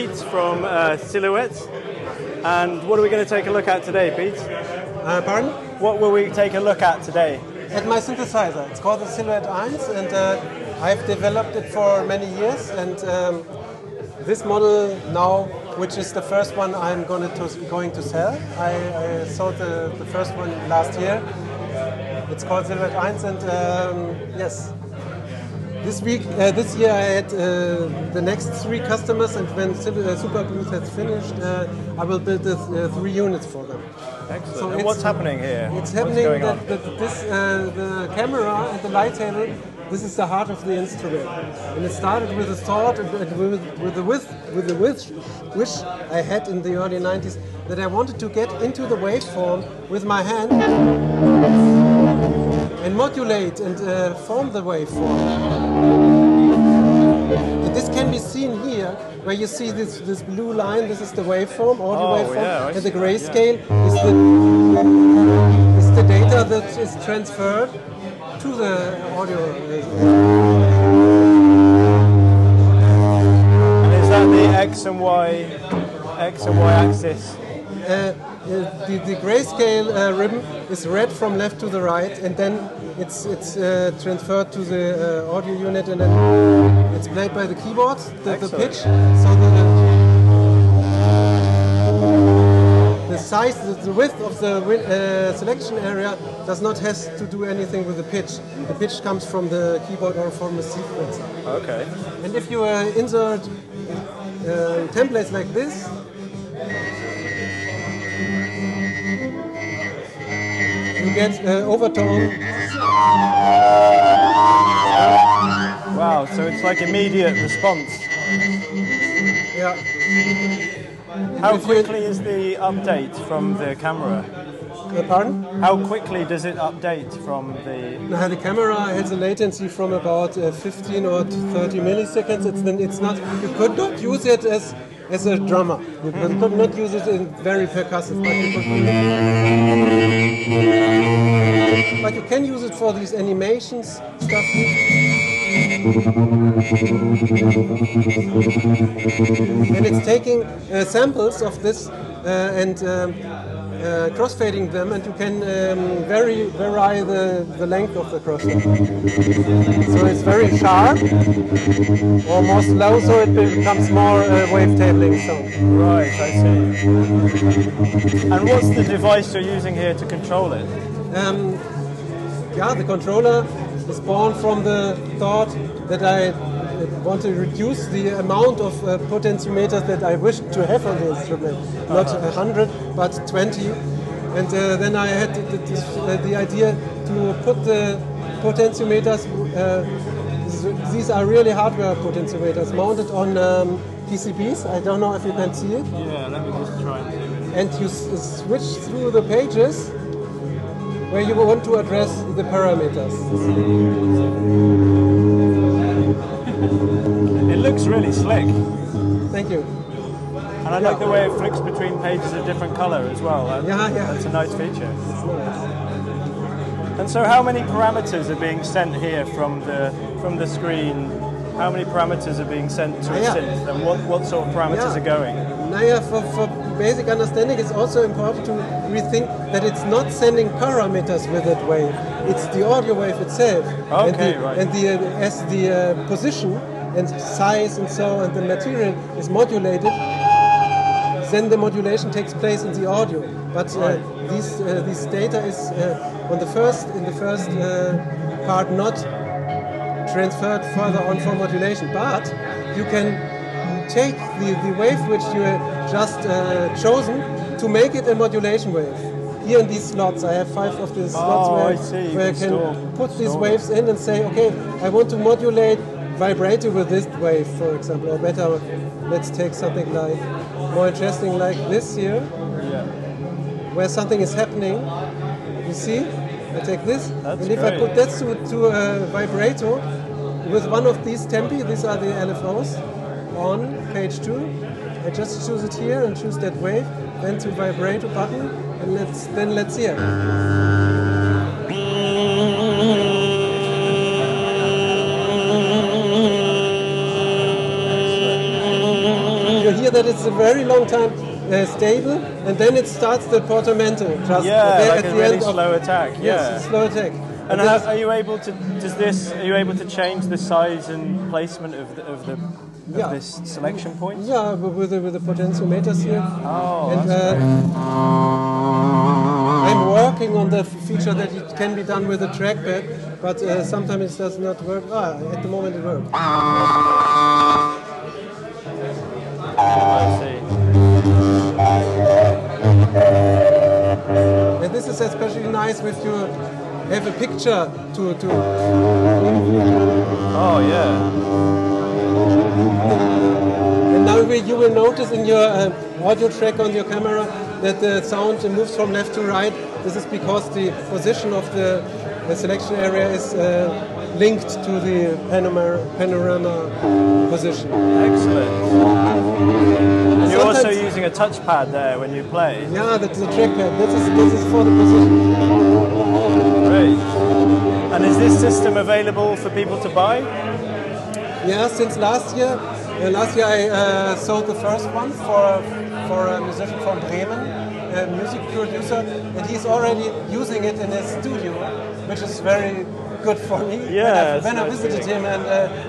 Pete from Silhouette. And what are we going to take a look at today, Pete? Pardon? What will we take a look at today? At my synthesizer. It's called the Silhouette-Eins, and I've developed it for many years. And this model now, which is the first one I'm going to sell. I sold the first one last year. It's called Silhouette-Eins, and yes. This year I had the next 3 customers, and when Superbooth has finished, I will build 3 units for them. Excellent. So and what's happening here? It's happening that the camera and the light table, this is the heart of the instrument. And it started with a thought, with the wish I had in the early 90s, that I wanted to get into the waveform with my hand and modulate and form the waveform. And this can be seen here, where you see this blue line. This is the waveform, audio waveform, yeah, and the grayscale is the data that is transferred to the audio. And is that the X and Y axis? The grayscale ribbon is read from left to the right, and then it's transferred to the audio unit, and then it's played by the keyboard, the pitch. So the size, the width of the selection area does not have to do anything with the pitch. The pitch comes from the keyboard or from the sequencer. Okay. And if you insert templates like this, you get overtone. Wow, so it's like immediate response. Yeah. How quickly is the update from the camera? Pardon? How quickly does it update from the... The camera has a latency from about 15 or 30 milliseconds. It's not. You could not use it as a drummer. You could not use it in very percussive, but you can use it for these animations stuff. And it's taking samples of this and crossfading them, and you can vary the length of the crossfade. So it's very sharp or more slow, so it becomes more wavetabling sound. Right, I see. And what's the device you're using here to control it? The controller is born from the thought that I want to reduce the amount of potentiometers that I wish to have on the instrument. Not 100, but 20. And then I had the idea to put the potentiometers, these are really hardware potentiometers, mounted on PCBs. I don't know if you can see it. Yeah, let me just try and do it. And you switch through the pages where you want to address the parameters. It looks really slick. Thank you. And I like the way it flicks between pages of different colour as well. That's a nice feature. It's nice. And so how many parameters are being sent here from the screen? How many parameters are being sent to a synth, and what sort of parameters are going? For basic understanding, it's also important to rethink that it's not sending parameters with that wave. It's the audio wave itself. Okay, and as the position and size and so and the material is modulated, then the modulation takes place in the audio. But this data is in the first part not transferred further on for modulation. But you can take the wave which you just chosen to make it a modulation wave. Here in these slots, I have 5 of these slots where I can put these waves in and say, okay, I want to modulate vibrato with this wave, for example, or better, let's take something like more interesting like this here, where something is happening. You see? I take this, and if I put that to a vibrato with one of these tempi, these are the LFOs, on page 2, I just choose it here and choose that wave, then to vibrato button, and let's hear. You hear that it's a very long time stable, and then it starts the portamento. Just Yeah, like at a the really end slow attack. Yes, Yeah. a slow attack. And how, are you able to? Are you able to change the size and placement of this selection points? Yeah, with the potentiometers here. Oh, and I'm working on the feature that it can be done with a trackpad, but sometimes it does not work. At the moment it works. I see. And this is especially nice if you have a picture to. Oh yeah. And now you will notice in your audio track on your camera that the sound moves from left to right. This is because the position of the selection area is linked to the panorama position. Excellent. And you're also using a touchpad there when you play. Yeah, that's the trackpad. This is for the position. Great. And is this system available for people to buy? Yeah, since last year. Last year I sold the first one for a musician from Bremen, a music producer, and he's already using it in his studio, which is very good for me. Yeah, when I visited him, and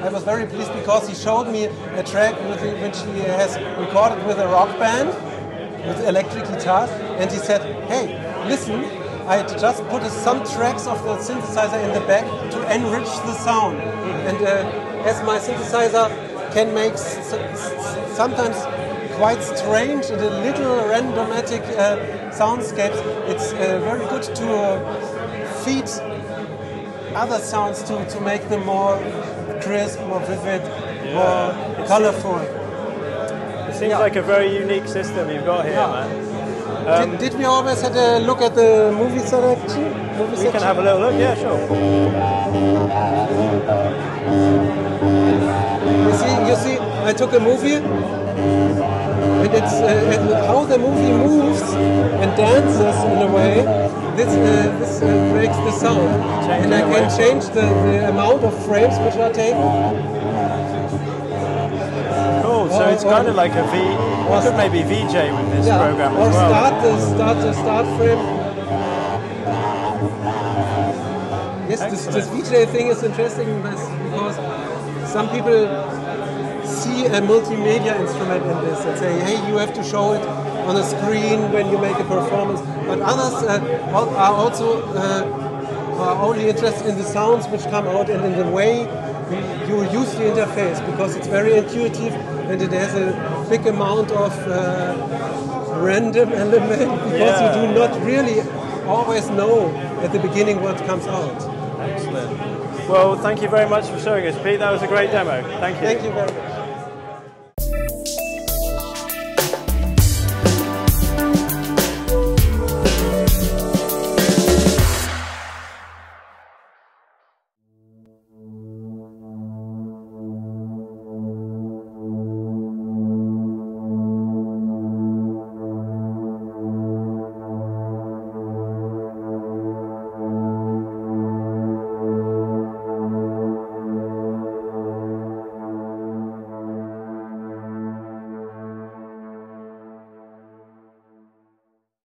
I was very pleased because he showed me a track which he has recorded with a rock band with electric guitars, and he said, "Hey, listen, I just put some tracks of the synthesizer in the back to enrich the sound, and as my synthesizer can make sometimes quite strange and a little randomatic soundscapes, it's very good to feed other sounds to make them more crisp, more vivid, more colorful." It seems like a very unique system you've got here, man. Did we always have a look at the movie selection? We can have a little look, yeah, sure. You see, I took a movie, and it's and how the movie moves and dances in a way. This breaks the sound, and I can change the amount of frames which are taken. Cool. So it's kind of like a you could maybe VJ with this program as well. Or start the start frame. Yes, this VJ thing is interesting because some people see a multimedia instrument in this and say, hey, you have to show it on a screen when you make a performance. But others are also are only interested in the sounds which come out and in the way you use the interface, because it's very intuitive and it has a big amount of random element, because you do not really always know at the beginning what comes out. Excellent. Well, thank you very much for showing us, Pete. That was a great demo. Thank you. Thank you very much.